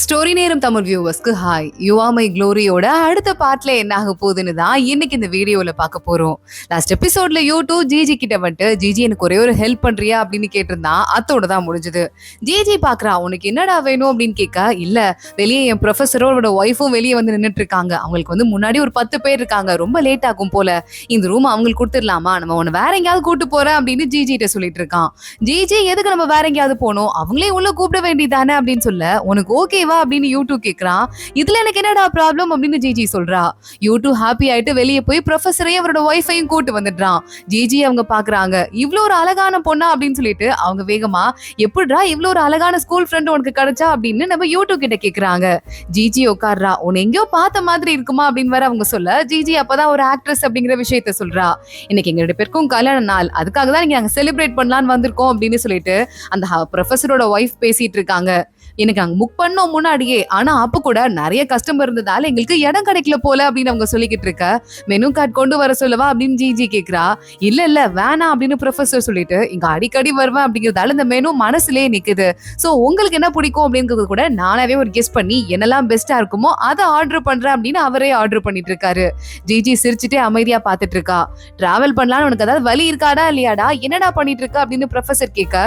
Story நேரம் தமிழ் வியூவர்ஸ்க்கு hi. You are my க்ளோரியோட அடுத்த பார்ட்ல என்ன ஆக போகுதுன்னு தான் இன்னைக்கு இந்த வீடியோல பார்க்க போறோம். லாஸ்ட் எபிசோட்ல யூ2 ஜிஜி கிட்ட வந்துட்டு ஜிஜி எனக்கு ஒரே ஒரு ஹெல்ப் பண்றியா அப்படின்னு கேட்டிருந்தான். அத்தோட தான் முடிஞ்சது. ஜிஜி பாக்குறா, உனக்கு என்னடா வேணும் அப்படின்னு கேட்க, இல்ல வெளியே என் ப்ரொஃபஸரோட ஒய்ஃபும் வெளியே வந்து நின்றுட்டு இருக்காங்க. அவங்களுக்கு வந்து முன்னாடி ஒரு 10 பேர் இருக்காங்க, ரொம்ப லேட் ஆகும் போல, இந்த ரூம் அவங்களுக்கு கொடுத்துடலாமா, நம்ம உன்னை வேற எங்கேயாவது கூட்டு போறேன் அப்படின்னு ஜிஜி கிட்ட சொல்லிட்டு இருக்கான். ஜிஜி எதுக்கு நம்ம வேற எங்கேயாவது போனோம், அவங்களே உள்ள கூப்பிட வேண்டியதானே அப்படின்னு சொல்ல, உனக்கு ஓகேவா அப்படின்னு யூ2 கேக்குறான். இதுல எனக்கு என்னடா ப்ராப்ளம் அப்படின்னு ஜிஜி சொல்றா. யூ2 ஹாப்பி ஆயிட்டு வெளியே போய் ப்ரொஃபஸரையும் அவரோட ஒய்ஃபையும் கூட்டு வந்துடுறான். ஜிஜி அவங்க பாக்குறாங்க, இவ்வளவு ஒரு அழகான பொண்ணா அப்படின்னு சொல்லிட்டு அவங்க வேகமா, எப்படிடா இவ்வளவு ஒரு அழகான ஸ்கூல் ஃப்ரெண்ட் உனக்கு கிடைச்சா அப்படின்னு நம்ம யூ2 கிட்ட கேக்குறாங்க. ஜிஜி உட்கார்றா. உன்னை எங்கேயோ பார்த்த மாதிரி இருக்குமா அப்படின்னு வேற அவங்க சொல்ல, ஜிஜி அப்பதான் ஒரு ஆக்ட்ரஸ் அப்படிங்கிற விஷயத்த சொல்றா. இன்னைக்கு எங்க 2 பேருக்கும் கல்யாண நாள், அதுக்காக தான் நீங்க செலிப்ரேட் பண்ணலான்னு வந்திருக்கோம் அப்படின்னு சொல்லிட்டு அந்த ப்ரொஃபஸரோட ஒய்ஃப் பேசிட்டு இருக்காங்க. எனக்கு அங்க புக் பண்ணோம் முன்னாடியே, ஆனா அப்ப கூட நிறைய கஸ்டமர் இருந்ததால எங்களுக்கு இடம் கிடைக்கல போல அப்படின்னு அவங்க சொல்லிக்கிட்டு இருக்க, மெனு கார்டு கொண்டு வர சொல்லவா அப்படின்னு ஜிஜி கேக்குறா. இல்ல வேணாம் அப்படின்னு ப்ரொஃபசர் சொல்லிட்டு, இங்க அடிக்கடி வருவேன் அப்படிங்கறதால இந்த மெனு மனசுலயே நிக்குது, சோ உங்களுக்கு என்ன பிடிக்கும் அப்படிங்கறது கூட நானாவே ஒரு கெஸ் பண்ணி என்னெல்லாம் பெஸ்டா இருக்குமோ அதை ஆர்டர் பண்றேன் அப்படின்னு அவரே ஆர்டர் பண்ணிட்டு இருக்காரு. ஜிஜி சிரிச்சுட்டே அமைதியா பாத்துட்டு இருக்கா. டிராவல் பண்ணலான்னு உனக்கு ஏதாவது வழி இருக்காடா இல்லையாடா, என்னடா பண்ணிட்டு இருக்க அப்படின்னு ப்ரொஃபசர் கேட்க,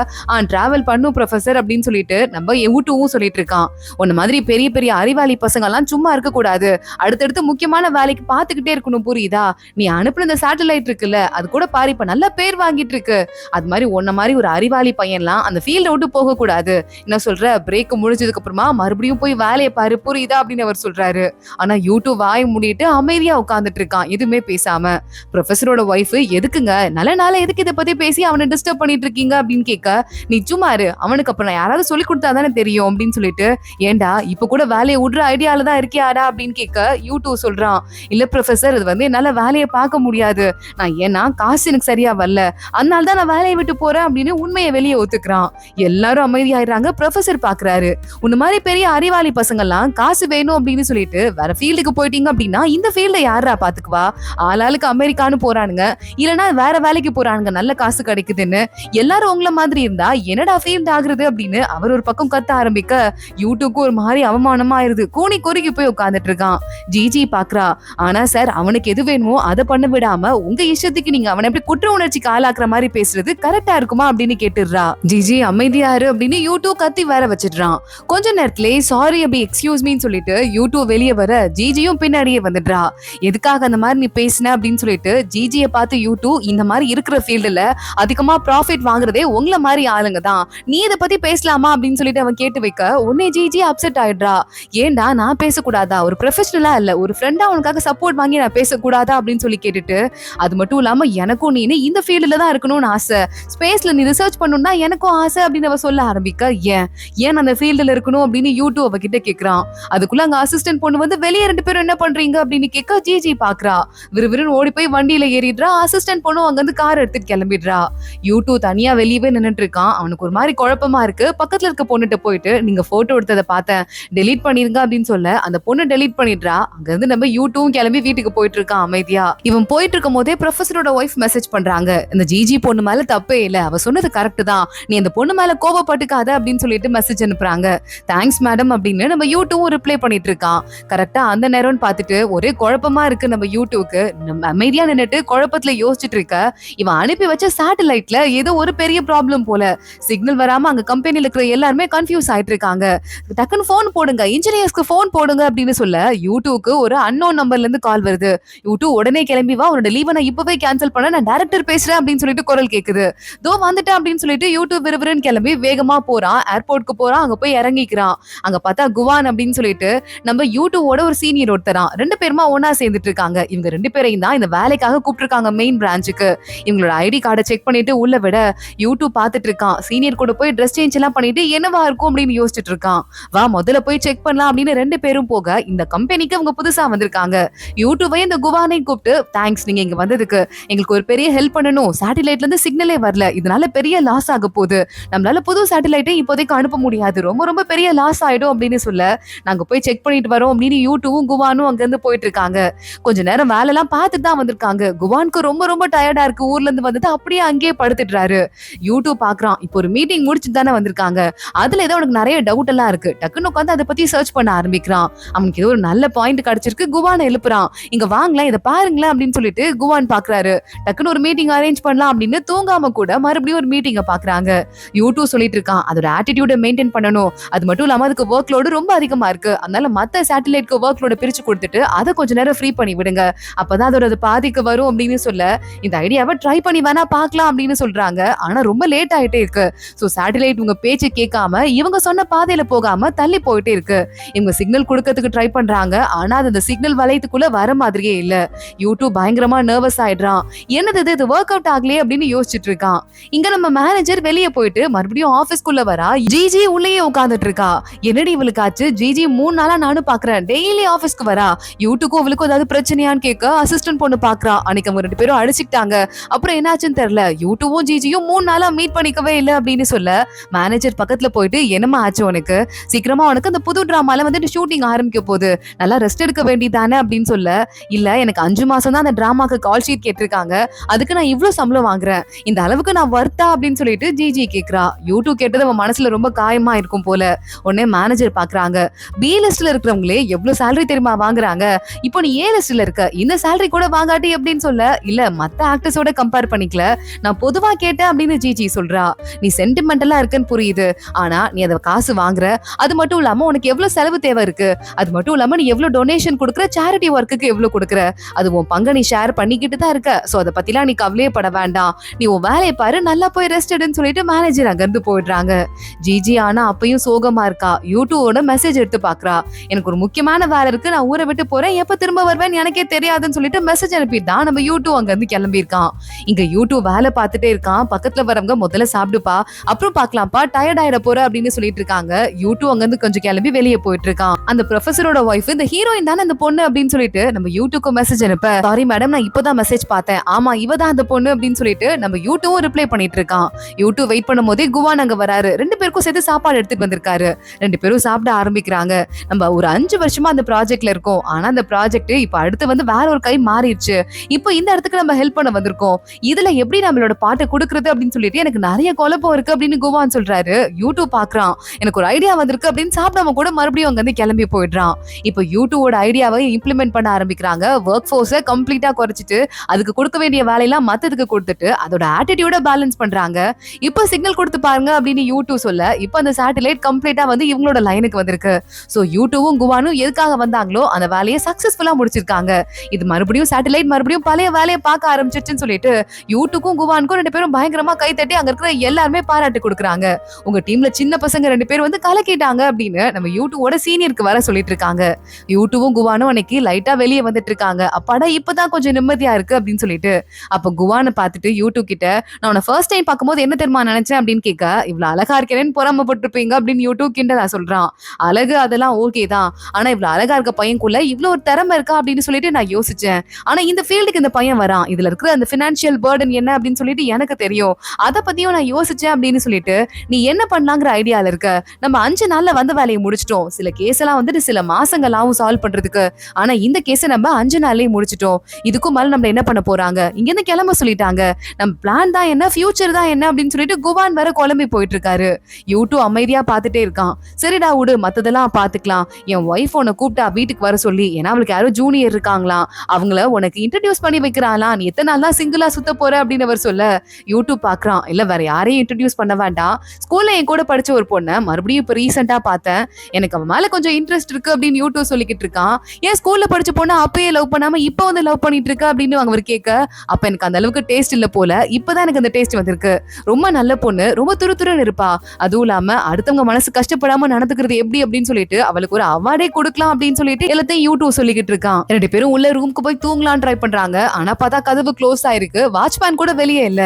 டிராவல் பண்ணும் ப்ரொஃபசர் அப்படின்னு சொல்லிட்டு நம்ம யூ2 சொல்லிட்டு இருக்கான். உன்ன மாதிரி பெரிய பெரிய அறிவாளி பசங்க எல்லாம் சும்மா இருக்க கூடாது, அடுத்தடுத்து முக்கியமான வேலைக்கு பாத்துக்கிட்டே இருக்கணும், புரியுதா? நீ அனுப்புன இந்த சேட்டலைட் இருக்குல்ல, அது கூட பாரு இப்ப நல்ல பேர் வாங்கிட்டு இருக்கு. அது மாதிரி உன்ன மாதிரி ஒரு அறிவாளி பையன்லாம் அந்த ஃபீல்ட விட்டு போக கூடாது. என்ன சொல்ற, பிரேக் முடிஞ்சதுக்கு அப்புறமா மறுபடியும் போய் வேலையை பாரு, புரியுதா அப்படின்னு அவர் சொல்றாரு. ஆனா யூ2 வாய் மூடிட்டு அமைதியா உட்கார்ந்துட்டு இருக்கான், எதுவுமே பேசாம. ப்ரொஃபஸரோட ஒய்ஃப், எதுக்குங்க நல்ல நாள எதுக்கு இதை பத்தி பேசி அவனை டிஸ்டர்ப் பண்ணிட்டு இருக்கீங்க அப்படின்னு கேட்க, நீ சும்மா இரு, அவனுக்கு அப்புறம் யாராவது சொல்லி கொடுத்தாதானே தெரியும் அப்படின்னு சொல்லிட்டு, ஏண்டா இப்ப கூட வேலையை விடுற ஐடியால தான் இருக்கியாடா அப்படின்னு கேட்க, யூ2 சொல்றான். இல்ல ப்ரொஃபசர், இது வந்து என்னால வேலையை பார்க்க முடியாது, நான் ஏன்னா காசு எனக்கு சரியா வரல, அதனால தான் நான் வேலையை விட்டு போறேன் அப்படின்னு உண்மையை வெளியே ஒத்துக்கிறான். எல்லாரும் அமைதியாயிடுறாங்க. ப்ரொஃபசர் பாக்குறாரு, உன்ன மாதிரி பெரிய அறிவாளி பசங்க எல்லாம் காசு வேணும் அப்படின்னு சொல்லிட்டு வேற ஃபீல்டுக்கு போயிட்டீங்க அப்படின்னா இந்த ஃபீல்ட யாரா பாத்துக்குவா, ஆளாளுக்கு அமெரிக்கான்னு போறானுங்க, இல்லைன்னா வேற வேலைக்கு போறானுங்க, நல்ல காசு கிடைக்குதுன்னு. எல்லாரும் உங்களை மாதிரி இருந்தா என்னடா ஃபீல்ட் ஆகுறது அப்படின்னு அவர் ஒரு பக்கம் கத்த ஆரம்பிக்க, யூ2க்கு ஒரு மாதிரி அவமானமா ஆயிருது. கூனி குறுகி போய் உட்கார்ந்துட்டு இருக்கான். ஜிஜி பாக்குறா. ஆனா சார், அவனுக்கு எது வேணுமோ அதை பண்ண விடாம உங்க இஷ்டத்துக்கு நீங்க அவனை எப்படி குற்ற உணர்ச்சிக்கு ஆளாக்குற மாதிரி பேசுறது கரெக்டா இருக்குமா அப்படின்னு கேட்டுடுறா. ஜிஜி அமைதியாரு அப்படின்னு யூ2 கத்தி வேற வச்சிடுறான். கொஞ்ச நேரத்திலே சாரி அப்படி எக்ஸ்கியூஸ் மீன்னு சொல்லிட்டு யூ2 வெளியே வர, ஜிஜியும் பின்னாடியே வந்துடுறா. எதுக்காக அந்த மாதிரி நீ பேசின அப்படின்னு சொல்லிட்டு ஜிஜியை பார்த்து யூ2, இந்த மாதிரி இருக்கிற ஃபீல்டுல அதிகமா ப்ராஃபிட் வாங்குறதே உங்களை மாதிரி ஆளுங்க தான், நீ இதை பத்தி பேசலாமா அப்படின்னு சொல்லிட்டு அவன் கேட்டு வைக்க, உடனே ஜிஜி அப்செட் ஆயிடுறா. ஏண்டா நான் பேசக்கூடாதா, ஒரு ப்ரொஃபஷனலா இல்ல ஒரு ஃப்ரெண்டா உனக்காக சப்போர்ட் வாங்கி நான் பேசக்கூடாதா அப்படின்னு சொல்லி கேட்டுட்டு, அது மட்டும் இல்லாம எனக்கும் நீ இந்த ஃபீல்டுல தான் இருக்கணும்னு ஆசை, ஸ்பேஸ்ல நீ ரிசர்ச் பண்ணணும்னா எனக்கும் ஆசை அப்படின்னு அவ சொல்ல ஆரம்பிக்க, ஏன் அந்த ஃபீல்டுல இருக்கணும் அப்படின்னு யூ2 அவகிட்ட கேக்குறான். அதுக்குள்ள அங்க அசிஸ்டன்ட் பொண்ணு வந்து, வெளியே 2 பேரும் என்ன பண்றீங்க அப்படின்னு கேட்க, ஜிஜி பாக்குறா. விறுவிறுன்னு ஓடி போய் வண்டியில ஏறிடுறா. அசிஸ்டன்ட் பொண்ணு அங்க இருந்து கார் எடுத்துட்டு கிளம்பிடுறா. யூ2 தனியா வெளியவே நின்னுட்டு இருக்கான். அவனுக்கு ஒரு மாதிரி குழப்பமா இருக்கு. பக்கத்துல இருக்க பொண்ணுகிட்ட போயிட்டு, நீங்க போட்டோ எடுத்ததை பார்த்தேன், டெலீட் பண்ணிருங்க அப்படின்னு சொல்ல, அந்த பொண்ணு டெலீட் பண்ணிடுறா. அங்க இருந்து நம்ம யூ2 கிளம்பி வீட்டுக்கு போயிட்டு இருக்கான் அமைதியா. இவன் போயிட்டு இருக்கும் போதே ப்ரொஃபஸரோட ஒய்ஃப் மெசேஜ் பண்றாங்க, இந்த ஜிஜி பொண்ணு மேல தப்பே இல்ல, அவ சொன்னது கரெக்ட் தான், நீ அந்த பொண்ணு மேல கோபப்பட்டுக்காத அப்படின்னு சொல்லிட்டு மெசேஜ் அனுப்புறாங்க. தேங்க்ஸ் மேடம் அப்படின்னு நம்ம யூ2 ரிப்ளை பண்ணிட்டு இருக்கான். கரெக்டா அந்த நேரம்னு பார்த்துட்டு ஒரே குழப்பமா இருக்கு நம்ம யூ2க்கு. நம்ம அமைதியா நின்னுட்டு குழப்பத்துல யோசிச்சுட்டு இருக்க, இவன் அனுப்பி வச்ச சேட்டலைட்ல ஏதோ ஒரு பெரிய ப்ராப்ளம் போல, சிக்னல் வராம அங்க கம்பெனில இருக்கிற எல்லாருமே கன்ஃபியூஸ் ஆயிட்டு இருக்காங்க. டக்குன்னு போன் போடுங்க, இன்ஜினியர்ஸ்க்கு போன் போடுங்க அப்படின்னு சொல்ல, யூ2க்கு ஒரு அன்னோன் நம்பர்ல இருந்து கால் வருது. யூ2 உடனே கிளம்பி வா, உன்னோட லீவை நான் இப்பவே கேன்சல் பண்ண, நான் டைரக்டர் பேசுறேன் அப்படின்னு சொல்லிட்டு குரல் கேக்குது. தோ வந்துட்டேன் அப்படின்னு சொல்லிட்டு யூ2 விறுவிறுன்னு கிளம்பி வேகமா போறான். ஏர்போர்ட்க்கு போறான். அங்க போய் இறங்கிக்கிறான். அங்க பார்த்தா குவான் அப்படின்னு சொல்லிட்டு நம்ம யூ2வோட ஒரு சீனியர் ஒருத்தரான். 2 பேருமா ஒன்னா சேர்ந்துட்டு இருக்காங்க. இவங்க 2 பேரையும் தான் இந்த வேலைக்காக கூப்பிட்டுருக்காங்க மெயின் பிரான்ச்சுக்கு. இவங்களோட ஐடி கார்டை செக் பண்ணிட்டு உள்ள விட, யூ2 பாத்துட்டு இருக்கான். சீனியர் கூட போய் ட்ரெஸ் சேஞ்ச் எல்லாம் பண்ணிட்டு என்னவா இருக்கும் அப்படின்னு யோசிச்சுட்டு இருக்கான். வா முதல்ல போய் செக் பண்ணலாம் அப்படின்னு 2 பேரும் போக, இந்த கம்பெனிக்கு அவங்க புதுசா வந்திருக்காங்க. யூ2வை இந்த குவானை கூப்பிட்டு, தேங்க்ஸ் நீங்க இங்க வந்ததுக்கு, எங்களுக்கு ஒரு பெரிய ஹெல்ப் பண்ணணும், சேட்டலைட்ல இருந்து சிக்னலே வரல, இதனால பெரிய லாஸ் ஆக போகுது, நம்மளால புது சேட்டலைட்டை இப்போதைக்கு அனுப்ப முடியாது, ரொம்ப ரொம்ப பெரிய லாஸ் ஆயிடும் அப்படின்னு சொல்ல, நாங்க போய் செக் பண்ணிட்டு வரோம் அப்படின்னு யூ2வும் குவானும் அங்க இருந்து போயிட்டு இருக்காங்க. கொஞ்ச நேரம் வேலை எல்லாம் பார்த்துட்டு தான் வந்திருக்காங்க. குவானுக்கு ரொம்ப ரொம்ப டயர்டா இருக்கு, ஊர்ல இருந்து வந்துட்டு அப்படியே அங்கேயே படுத்துடுறாரு. யூ2 பாக்குறான், இப்போ ஒரு மீட்டிங் முடிச்சுட்டு தானே வந்திருக்காங்க, அதுல ஏதோ உனக்கு நிறைய டவுட் எல்லாம் இருக்கு. டக்குன்னு உட்காந்து அதை பத்தி சர்ச் பண்ண ஆரம்பிக்கிறான். அவனுக்கு ஏதோ ஒரு நல்ல பாயிண்ட் கிடைச்சிருக்கு. குவானை எழுப்புறான். இங்க வாங்கலாம், இதை பாருங்களேன் அப்படின்னு சொல்லிட்டு குவான் பாக்குறாரு. டக்குன்னு ஒரு மீட்டிங் அரேஞ்ச் பண்ணலாம் அப்படின்னு தூங்காம கூட மறுபடியும் ஒரு மீட்டிங்க பாக்குறாங்க. யூடியூப் சொல்லிட்டு இருக்கான், அதோட ஆட்டிடியூட மெயின்டைன் பண்ணணும். அது மட்டும் இல்லாம அதுக்கு ஒர்க் லோடு ரொம்ப அதிகமா இருக்கு. அதனால மத்த சேட்டலைட்க்கு ஒர்க் லோட பிரிச்சு கொடுத்துட்டு அதை கொஞ்ச நேரம் ஃப்ரீ பண்ணி விடுங்க. அப்பதான் அதோட பாதிக்கு வரும் அப்படின்னு சொல்ல, இந்த ஐடியாவை ட்ரை பண்ணி வேணா பாக்கலாம் அப்படின்னு சொல்றாங்க. ஆனா ரொம்ப லேட் ஆயிட்டே இருக்கு. சோ சேட்டலைட் உங்க பேச்சு கேட்காம இவங்க சொன்ன பாதையில போகாம தள்ளி போயிட்டே இருக்கு. இவங்க சிக்னல் கொடுக்கறதுக்கு ட்ரை பண்றாங்க. ஆனா அது அந்த சிக்னல் வளையத்துக்குள்ள வர மாதிரியே இல்ல. யூடியூப் பயங்கரமா நர்வஸ் ஆயிடுறான். என்னது இது ஒர்க் அவுட் ஆகலையே அப்படின்னு யோசிச்சுட்டு இருக்கான். இங்க நம்ம மேனேஜர் வெளியே போயிட்டு மறுபடியும் ஆபீஸ்க்குள்ள வரா. ஜிஜி உள்ளேயே உட்கார்ந்துட்டு இருக்கா. என்னடி இவளுக்கு ஆச்சு? ஜிஜி 3 நாளா நானும் பாக்குறேன், டெய்லி ஆபீஸ்க்கு வரா. யூடியூப்க்கும் அவளுக்கும் ஏதாவது பிரச்சனையான்னு கேட்க அசிஸ்டன்ட் பொண்ணு பாக்குறா. அன்னைக்கு அவங்க 2 பேரும் அடிச்சுக்கிட்டாங்க. அப்புறம் என்னாச்சுன்னு தெரியல. யூடியூபும் ஜிஜியும் 3 நாளா மீட் பண்ணிக்கவே இல்லை அப்படின்னு சொல்ல, மேனேஜர் பக்கத்துல போயிட்டு என்னமா ஆச்சு உனக்கு? சீக்கிரமா உனக்கு அந்த புது டிராமால வந்துட்டு ஷூட்டிங் ஆரம்பிக்க போகுது, நல்லா ரெஸ்ட் எடுக்க வேண்டியதானே அப்படின்னு சொல்ல, இல்ல எனக்கு 5 மாசம் தான் அந்த டிராமாக்கு கால் ஷீட் கேட்டிருக்காங்க, அதுக்கு நான் இவ்வளவு சம்பளம் வாங்குறேன், இந்த அளவுக்கு நான் வர்த்தா அப்படின்னு சொல்லிட்டு ஜிஜி கேக்குறா. யூடியூப் கேட்டது அவன் மனசுல ரொம்ப காயமா இருக்கும் போல. உடனே மேனேஜர் பாக்குறாங்க, பி லிஸ்ட்ல இருக்கிறவங்களே எவ்வளவு சேலரி தெரியுமா வாங்குறாங்க, இப்போ நீ ஏ லிஸ்ட்ல இருக்க, இந்த சேலரி கூட வாங்காட்டி அப்படின்னு சொல்ல, இல்ல மத்த ஆக்டர்ஸோட கம்பேர் பண்ணிக்கல, நான் பொதுவா கேட்டேன் அப்படின்னு ஜிஜி சொல்றா. நீ சென்டிமெண்டலா இருக்குன்னு புரியுது, ஆனா நீ அதை காசு வாங்குற, அது மட்டும் இல்லாம உனக்கு எவ்வளவு செலவு தேவை இருக்கு, அது மட்டும் இல்லாம நீ எவ்வளவு டொனேஷன் கொடுக்குற, சேரிட்டி ஒர்க்குக்கு எவ்வளவு கொடுக்குற, அது உன் பங்கை நீ ஷேர் பண்ணிக்கிட்டு தான் இருக்க. சோ அதை பத்திலாம் நீ கவலையே பட வேண்டாம், நீ உன் வேலையை பாரு, நல்லா போய் ரெஸ்ட் எடுன்னு சொல்லிட்டு மேனேஜர் அங்க இருந்து போயிடுறாங்க. ஜிஜி ஆனா அப்பயும் சோகமா இருக்கா. யூடியூபோட மெசேஜ் எடுத்து பாக்குறா. எனக்கு ஒரு முக்கியமான வேலை இருக்கு, நான் ஊரை விட்டு போறேன், எப்ப திரும்ப வருவேன் எனக்கே தெரியாதுன்னு சொல்லிட்டு மெசேஜ் அனுப்பிட்டான். நம்ம யூடியூப் அங்க இருந்து கிளம்பி இருக்கான். இங்க யூடியூப் வேலை பார்த்துட்டே இருக்கான். பக்கத்துல வரவங்க முதல்ல சாப்பிடுப்பா, அப்புறம் பாக்கலாம்ப்பா, டயர்ட் ஆயிட போற அப்படின்னு சொல்லிட்டு இருக்காங்க. யூடியூப் அங்க இருந்து கொஞ்சம் கிளம்பி வெளியே போயிட்டு இருக்கான். அந்த ப்ரொஃபஸரோட ஒய்ஃப், இந்த ஹீரோயின் தானே அந்த பொண்ணு அப்படின்னு சொல்லிட்டு நம்ம யூடியூப்க்கு மெசேஜ் அனுப்ப, சாரி மேடம் நான் இப்பதான் மெசேஜ் பார்த்தேன், ஆமா இவ தான் அந்த பொண்ணு அப்படின்னு சொல்லிட்டு நம்ம யூடியூப் ரிப்ளை பண்ணிட்டு இருக்கான். யூடியூப் வெயிட் பண்ணும் போதே குவான் அங்க வராரு. 2 பேருக்கும் சேர்த்து சாப்பாடு எடுத்துட்டு வந்திருக்காரு. 2 பேரும் சாப்பிட ஆரம்பிக்கிறாங்க. நம்ம ஒரு 5 வருஷமா அந்த ப்ராஜெக்ட்ல இருக்கோம். ஆனா அந்த ப்ராஜெக்ட் இப்ப அடுத்து வந்து வேற ஒரு கை மாறிடுச்சு. இப்போ இந்த இடத்துக்கு நம்ம ஹெல்ப் பண்ண வந்திருக்கோம். இதுல எப்படி நம்மளோட பாட்டை கொடுக்கறது அப்படின்னு சொல்லிட்டு எனக்கு நிறைய குழப்பம் இருக்கு அப்படின்னு குவான் சொல்றாரு. யூடியூப் பாக்குறான், எனக்கு ஒரு ஐடியா வந்திருக்கு அப்படின்னு சாப்பிடாம கூட மறுபடியும் அங்க இருந்து கிளம்பி போயிடுறான். இப்போ யூடியூபோட ஐடியாவை இம்ப்ளிமெண்ட் பண்ண ஆரம்பிக்கிறாங்க. ஒர்க் ஃபோர்ஸை கம்ப்ளீட்டா குறைச்சிட்டு அதுக்கு கொடுக்க வேண்டிய வேலையெல்லாம் மத்ததுக்கு கொடுத்துட்டு அதோட ஆட்டிடியூட பேலன்ஸ் பண்றாங்க. இப்போ சிக்னல் கொடுத்து பாருங்க அப்படின்னு யூடியூப் சொல்ல, இப்போ அந்த சேட்டலைட் கம்ப்ளீட்டா வந்து இவங்களோட லைனுக்கு வந்திருக்கு. சோ யூடியூபும் குவானும் எதுக்காக வந்தாங்களோ அந்த வேலையை சக்சஸ்ஃபுல்லா முடிச்சிருக்காங்க. இது மறுபடியும் சேட்டலைட் மறுபடியும் பழைய வேலையை பார்க்க ஆரம்பிச்சிருச்சுன்னு சொல்லிட்டு யூடியூபும் குவானுக்கும் 2 பேரும் பயங்கரமா கை தட்டி அங்க இருக்கிற எல்லாருமே பாராட்டு கொடுக்குறாங்க. உங்க டீம்ல சின்ன பசங்க 2 பேர் வந்து கலக்கிட்டாங்க அப்படின்னு நம்ம யூடியூபோட சீனியருக்கு வர சொல்லிட்டு இருக்காங்க. யூடியூபும் குவானும் அன்னைக்கு லைட்டா வெளியே வந்துட்டு இருக்காங்க. அப்பாடா இப்பதான் கொஞ்சம் நிம்மதியா இருக்கு அப்படின்னு சொல்லிட்டு. அப்ப குவானை பார்த்துட்டு யூடியூப் கிட்ட, நான் உன்னை ஃபர்ஸ்ட் டைம் பார்க்கும்போது என்ன தெரியுமா நினைச்சேன் அப்படின்னு கேட்க, இவ்வளவு அழகா இருக்கேன்னு பொறாமப்பட்டிருப்பீங்க அப்படின்னு யூடியூப் கிண்டலா சொல்றான். அழகு அதெல்லாம் ஓகே தான், ஆனா இவ்வளவு அழகா இருக்க பையனுக்குள்ள இவ்வளவு ஒரு திறமை இருக்கா அப்படின்னு சொல்லிட்டு நான் யோசிச்சேன். ஆனா இந்த ஃபீல்டுக்கு இந்த பையன் வரான், இதுல இருக்கிற அந்த பினான்சியல் பர்டன் என்ன அப்படின்னு சொல்லிட்டு எனக்கு தெரியும், அதை பத்தியும் நான் யோசிச்சேன் அப்படின்னு சொல்லிட்டு, நீ என்ன பண்ணலாங்கிற ஐடியால இருக்க, நம்ம 5 நாள்ல வந்த வேலையை முடிச்சிட்டோம், சில கேஸ் எல்லாம் வந்துட்டு சில மாசங்களாவும் சால்வ் பண்றதுக்கு, ஆனா இந்த கேஸை நம்ம 5 நாள்லயே முடிச்சிட்டோம், இதுக்கும் மேல நம்ம என்ன பண்ண போறாங்க, இங்க இருந்து கிளம்ப சொல்லிட்டாங்க, நம்ம பிளான் தான் என்ன, ஃபியூச்சர் தான் என்ன அப்படின்னு சொல்லிட்டு குவான் வேற குழம்பி போயிட்டு இருக்காரு. யூடியூப் அமைதியா பார்த்துட்டே இருக்கான். சரிடா விடு, மத்ததெல்லாம் பாத்துக்கலாம், என் ஒய்ஃப் உன்னை கூப்பிட்டா வீட்டுக்கு வர சொல்லி, ஏன்னா அவளுக்கு யாரும் ஜூனியர் இருக்காங்களாம், அவங்கள உனக்கு இன்ட்ரடியூஸ் பண்ணி வைக்கிறாளாம், நீ எத்தனை நாள் தான் சிங்கிளா சுத்த போற அப்படின்னு அவர் சொல்ல, யூடியூப் பாக்குறான், இல்ல வேற யாரையும் இன்ட்ரடியூஸ் பண்ண வேண்டாம், ஸ்கூல்ல என் கூட படிச்ச ஒரு பொண்ணை மறுபடியும் இப்ப ரீசெண்டா பார்த்தேன், எனக்கு அவன் மேல கொஞ்சம் இன்ட்ரெஸ்ட் இருக்கு அப்படின்னு யூடியூப் சொல்லிக்கிட்டு இருக்கான். ஏன் ஸ்கூல்ல படிச்ச பொண்ணு அப்பயே லவ் பண்ணாம இப்ப வந்து லவ் பண்ணிட்டு இருக்க அப்படின்னு அவர் கேட்க, அப்ப எனக்கு அந்த அளவுக்கு டேஸ்ட் இல்ல போல, இப்பதான் எனக்கு அந்த டேஸ்ட் வந்திருக்கு, ரொம்ப நல்ல பொண்ணு, ரொம்ப துருதுருன்னு இருப்பா, அதுவும் இல்லாம அடுத்தவங்க மனசு கஷ்டப்படாம நடந்துக்கிறது எப்படி அப்படின்னு சொல்லிட்டு அவளுக்கு ஒரு அவார்டே கொடுக்கலாம் அப்படின்னு சொல்லிட்டு எல்லாத்தையும் யூடியூப் சொல்லிக்கிட்டு இருக்கான். 2 பேரும் உள்ள ரூமுக்கு போய் தூங்கலாம் ட்ரை பண்றாங்க. ஆனா பார்த்தா கதவு க்ளோஸ் ஆயிருக்கு, வாட்ச்மேன் கூட வெளியே இல்ல.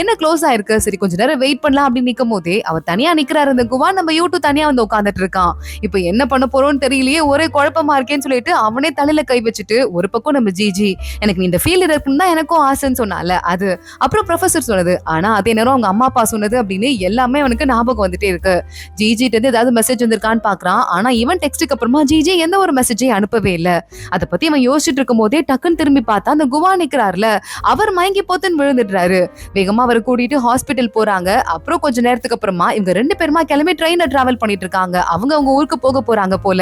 என்ன க்ளோஸ் ஆயிருக்கு, சரி கொஞ்ச நேரம் வெயிட் பண்ணலாம் அப்படின்னு நிக்கும் போதே அவர் தனியா நிக்கிறாரு. இந்த குவான் நம்ம யூடியூப் தனியா வந்து உட்கார்ந்துட்டு இருக்கான். இப்ப என்ன பண்ண போறோம்னு தெரியலையே, ஒரே குழப்பமா இருக்கேன்னு சொல்லிட்டு அவனே தலையில கை வச்சுட்டு, ஒரு பக்கம் நம்ம ஜிஜி, எனக்கு நீ இந்த ஃபீல்டு இருக்குன்னு தான் எனக்கும் ஆசைன்னு சொன்னால அது, அப்புறம் ப்ரொஃபசர் சொன்னது, ஆனா அதே நேரம் அவங்க அம்மா அப்பா சொன்னது அப்படின்னு எல்லாமே அவனுக்கு ஞாபகம் வந்துட்டே இருக்கு. ஜிஜிட்ட இருந்து ஏதாவது மெசேஜ் வந்திருக்கான்னு பாக்குறான். ஆனா இவன் டெக்ஸ்டுக்கு அப்புறமா ஜிஜி எந்த ஒரு மெசேஜையும் அனுப்பவே இல்ல. அதை பத்தி அவன் யோசிச்சுட்டு இருக்கும் போதே டக்குன்னு திரும்பி பார்த்தா அந்த குவா நிக்கிறாருல, அவர் மயங்கி போத்துன்னு விழுந்துடுறாரு. வேகமா அவரை கூட்டிட்டு ஹாஸ்பிட்டல் போறாங்க. அப்புறம் கொஞ்ச நேரத்துக்கு அப்புறமா இவங்க 2 பேருமா கிளம்பி ட்ரெயின்ல டிராவல் பண்ணிட்டு இருக்காங்க. அவங்க ஊருக்கு போக போறாங்க போல.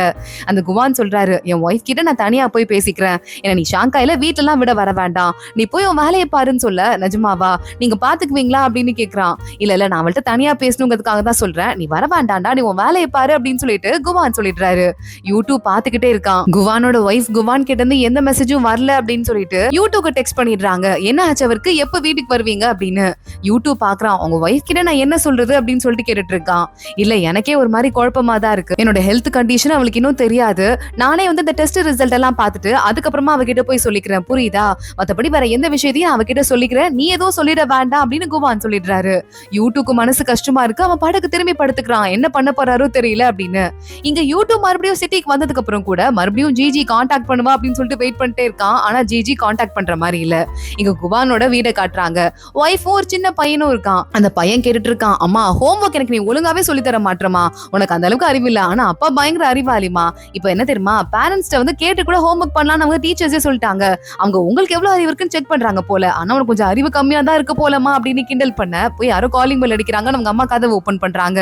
அந்த குவான் சொல்றாரு, என் ஒய்ஃப் கிட்ட நான் தனியா போய் பேசிக்கிறேன். என்ன நீ ஷாங்காயில வீட்ல எல்லாம் விட வர வேண்டாம். நீ போய் உன் வேலையை பாருன்னு சொல்ல, நிஜமாவா நீங்க பாத்துக்குவீங்களா அப்படின்னு கேக்குறான். இல்ல நான் அவள்கிட்ட தனியா பேசணுங்கிறதுக்காக தான் சொல்றேன். நீ வர வேண்டாம்டா, நீ உன் வேலையை பாரு அப்படின்னு சொல்லிட்டு குவான் சொல்லிடுறாரு. யூடியூப் பாத்துக்கிட்டே இருக்கான். குவானோட ஒய்ஃப் குவான் கிட்ட இருந்து எந்த மெசேஜும் வரல அப்படின்னு சொல்லிட்டு யூடியூப்க்கு டெக்ஸ்ட் பண்ணிடுறாங்க. என்ன ஆச்சு அவருக்கு, எப்ப வீட்டுக்கு வருவீங்க அப்படின்னு. யூடியூப் பாக்குறான். உங்க ஒய்ஃப் கிட்ட நான் என்ன சொல்றது அப்படின்னு சொல்லிட்டு கேட்டுட்டு இருக்கான். இல்ல எனக்கே ஒரு மாதிரி குழப்பமா தான் இருக்கு. என்னோட ஹெல்த் கண்டிஷன் அவளுக்கு இன்னும் தெரியாது. நானே இந்த டெஸ்ட் ரிசல்ட் எல்லாம் பார்த்துட்டு அதுக்கப்புறமா அவகிட்ட போய் சொல்லிக்கிறேன், புரியுதா? மத்தபடி வேற எந்த விஷயத்தையும் அவகிட்ட சொல்லிக்கிறேன், நீ ஏதோ சொல்லிட வேண்டாம் அப்படின்னு குவான் சொல்லிடுறாரு. யூடியூப்க்கு மனசு கஷ்டமா இருக்கு. அவன் படகு திரும்பி படுத்துக்கிறான். என்ன பண்ண போறாரோ தெரியல அப்படின்னு. இங்க யூடியூப் மறுபடியும் சிட்டிக்கு வந்ததுக்கு அப்புறம் கூட மறுபடியும் ஜிஜி கான்டாக்ட் பண்ணுவா அப்படின்னு சொல்லிட்டு வெயிட் பண்ணிட்டே இருக்கான். ஆனா ஜிஜி கான்டாக்ட் பண்ற மாதிரி இல்ல. இங்க குவானோட வீடை காட்டுறாங்க. ஒய்ஃபும் ஒரு சின்ன பையனும் இருக்கான். அந்த பையன் கேட்டுட்டு இருக்கான், அம்மா ஹோம்வொர்க் எனக்கு நீ ஒழுங்காவே சொல்லி தர மாட்டேமா, உனக்கு அந்த அளவுக்கு அறிவு இல்ல, ஆனா அப்பா பயங்கர அறிவாளிமா. இப்ப என்ன தெரியுமா, பேரண்ட்ஸ்ட கேட்டு கூட ஹோம்வொர்க் பண்ணலாம் அவங்க டீச்சர்ஸே சொல்லிட்டாங்க. அவங்க உங்களுக்கு எவ்வளவு அறிவு இருக்குன்னு செக் பண்றாங்க போல, ஆனா உனக்கு கொஞ்சம் அறிவு கம்மியா தான் இருக்கு போலமா அப்படின்னு கிண்டல் பண்ண போய் யாரோ காலிங் பெல் அடிக்கிறாங்க. அவங்க அம்மா கதவை ஓபன் பண்றாங்க.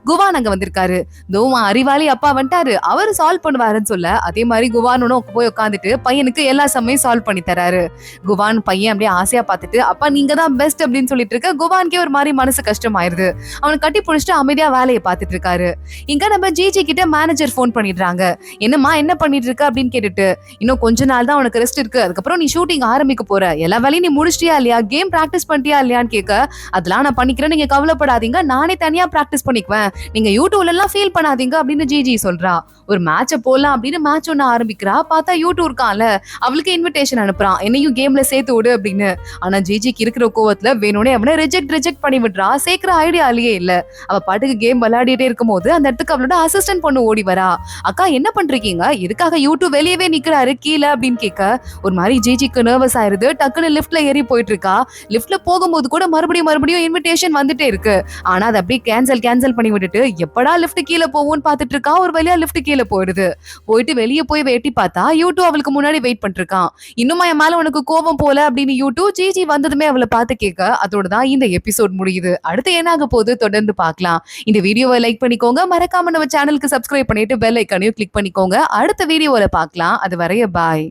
குவான் அங்க வந்திருக்காரு. தோவா அறிவாளி அப்பா வந்துட்டாரு, அவரு சால்வ் பண்ணுவாருன்னு சொல்ல அதே மாதிரி குவானோட போய் உட்காந்துட்டு பையனுக்கு எல்லா சமயம் சால்வ் பண்ணி தராரு. குவான் பையன் அப்படியே ஆசையா பார்த்துட்டு, அப்பா நீங்க தான் பெஸ்ட் அப்படின்னு சொல்லிட்டு இருக்க. குவானுக்கே ஒரு மாதிரி மனசு கஷ்டமாயிருது. அவனை கட்டி பிடிச்சிட்டு அமைதியா வேலையை பார்த்துட்டு இருக்காரு. இங்க நம்ம ஜிஜி கிட்ட மேனேஜர் போன் பண்ணிடுறாங்க. என்னம்மா என்ன பண்ணிட்டு இருக்க அப்படின்னு கேட்டுட்டு, இன்னும் கொஞ்ச நாள் தான் உனக்கு ரெஸ்ட் இருக்கு, அதுக்கப்புறம் நீ ஷூட்டிங் ஆரம்பிக்க போற, எல்லா வேலையும் நீ முடிச்சிட்டியா இல்லையா, கேம் பிராக்டிஸ் பண்ணிட்டியா இல்லையான்னு கேட்க, அதெல்லாம் நான் பண்ணிக்கிறேன், நீங்க கவலைப்படாதீங்க, நானே தனியா பிராக்டிஸ் பண்ணிக்குவேன், நீங்க யூடியூப்ல எல்லாம் ஃபீல் பண்ணாதீங்க அப்படின்னு ஜிஜி சொல்றா. ஒரு மேட்ச போடலாம் அப்படின்னு மேட்ச் ஒண்ணு ஆரம்பிக்கிறா. பார்த்தா யூடியூப் இருக்கான்ல, அவளுக்கு இன்விடேஷன் அனுப்புறான், என்னையும் கேம்ல சேர்த்து விடு அப்படின்னு. ஆனா ஜிஜிக்கு இருக்கிற கோவத்துல வேணும்னே அவனை ரிஜெக்ட் பண்ணி விடுறா. சேர்க்கிற ஐடியாலேயே இல்ல. அவ பாட்டுக்கு கேம் விளையாடிட்டே இருக்கும் போது அந்த இடத்துக்கு அவளோட அசிஸ்டன்ட் பொண்ணு ஓடி வரா. அக்கா என்ன பண்றீங்க, எதுக்காக யூடியூப் வெளியவே நிக்கிறாரு கீழே அப்படின்னு கேட்க, ஒரு மாதிரி ஜிஜிக்கு நர்வஸ் ஆயிருது. டக்குன்னு லிஃப்ட்ல ஏறி போயிட்டு இருக்கா. லிஃப்ட்ல போகும்போது கூட மறுபடியும் இன்விடேஷன் வந்துட்டே இருக்கு. ஆனா அதை அப்படியே கேன்சல் பண்ணி விட்டுட்டு எப்படா லிஃப்ட் கீழே போவோம்னு பாத்துட்டு இருக்கா. ஒரு வழியா லிஃப்ட் கீழே போயிடுது. போயிட்டு வெளியே போய் வெட்டி பார்த்தா யூடியூப் அவளுக்கு முன்னாடி வெயிட் பண்ணிட்டு இருக்கான். இன்னுமா என் மேல உனக்கு கோபம் போல அப்படின்னு யூடியூப் ஜிஜி வந்ததுமே அவளை பார்த்து கேட்க, அதோட தான் இந்த எபிசோட் முடியுது. அடுத்து என்ன ஆக போகுது தொடர்ந்து பார்க்கலாம். இந்த வீடியோவை லைக் பண்ணிக்கோங்க, மறக்காம நம்ம சேனலுக்கு சப்ஸ்கிரைப் பண்ணிட்டு பெல் ஐக்கானையும் கிளிக் பண்ணிக்கோங்க. அடுத்த வீடியோல பார்க்கலாம். அது வரைய பாய்.